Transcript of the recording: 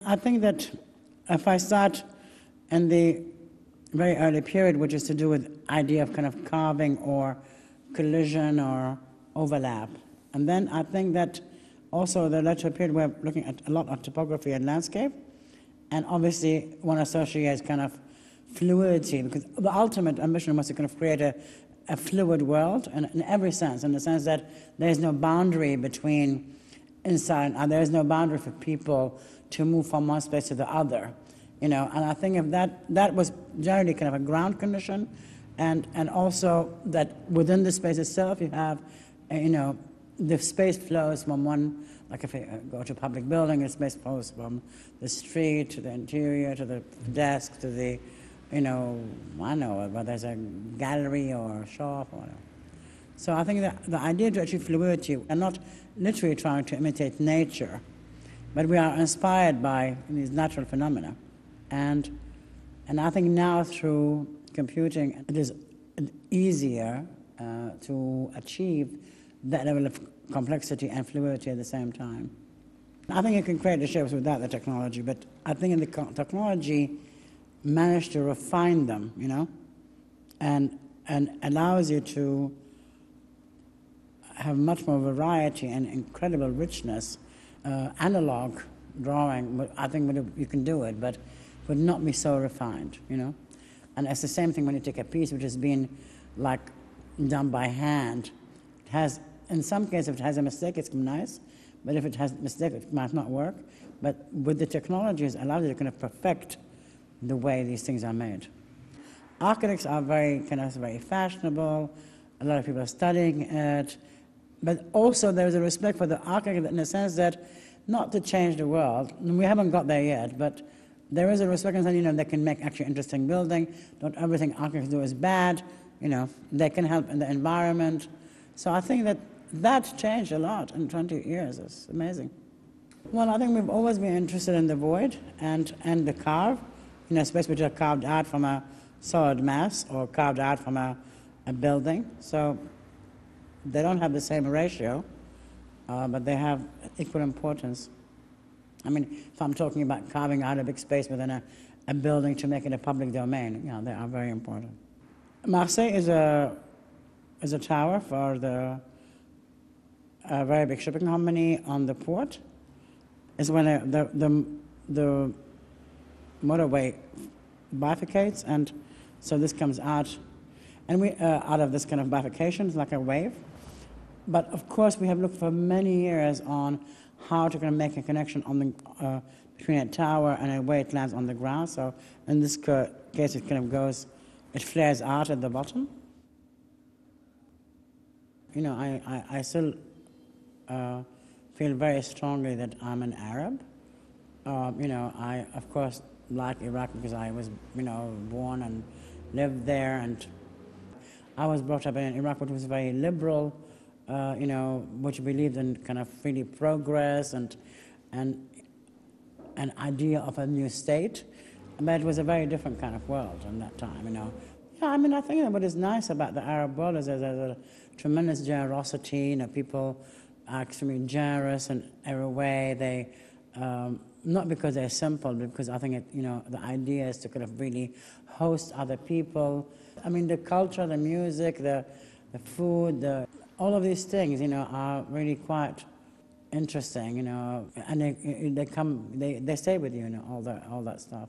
I think that if I start in the very early period, which is to do with idea of kind of carving or collision or overlap, and then I think that also the later period we're looking at a lot of topography and landscape, and obviously one associates kind of fluidity, because the ultimate ambition was to kind of create a fluid world in every sense, in the sense that there is no boundary between inside and there is no boundary for people to move from one space to the other, and I think if that was generally kind of a ground condition, and also that within the space itself you have, the space flows from one, like if you go to a public building, the space flows from the street to the interior to the desk to the, I don't know, whether there's a gallery or a shop or whatever. So I think that the idea to achieve fluidity, and not literally trying to imitate nature, but we are inspired by these natural phenomena. And I think now through computing, it is easier to achieve that level of complexity and fluidity at the same time. I think you can create the shapes without the technology, but I think in the technology managed to refine them, and allows you to have much more variety and incredible richness. Analog drawing, I think you can do it, but would not be so refined, And it's the same thing when you take a piece which has been like done by hand. It has, in some cases, if it has a mistake, it's nice, but if it has a mistake, it might not work. But with the technologies, it allows you to kind of perfect the way these things are made. Architects are very fashionable. A lot of people are studying it. But also there's a respect for the architect in the sense that, not to change the world, we haven't got there yet, but there is a respect in the sense, they can make actually interesting building. Not everything architects do is bad. They can help in the environment. So I think that changed a lot in 20 years. It's amazing. Well, I think we've always been interested in the void and the carve, space which are carved out from a solid mass or carved out from a building. So they don't have the same ratio, but they have equal importance. I mean, if I'm talking about carving out a big space within a building to make it a public domain, they are very important. Marseille is a tower for a very big shipping company on the port. It's when the motorway bifurcates, and so this comes out, and we out of this kind of bifurcation, it's like a wave. But of course, we have looked for many years on how to kind of make a connection on the between a tower and a way it lands on the ground. So in this case, it kind of goes, it flares out at the bottom. I still feel very strongly that I'm an Arab. I of course like Iraq because I was, born and lived there, and I was brought up in Iraq, which was very liberal, which believed in kind of really progress and an idea of a new state. But it was a very different kind of world in that time, Yeah, I think that what is nice about the Arab world is there's a tremendous generosity. People are extremely generous in every way. They, not because they're simple, but because I think the idea is to kind of really host other people. The culture, the music, the food, all of these things, are really quite interesting, and they stay with you, all that stuff.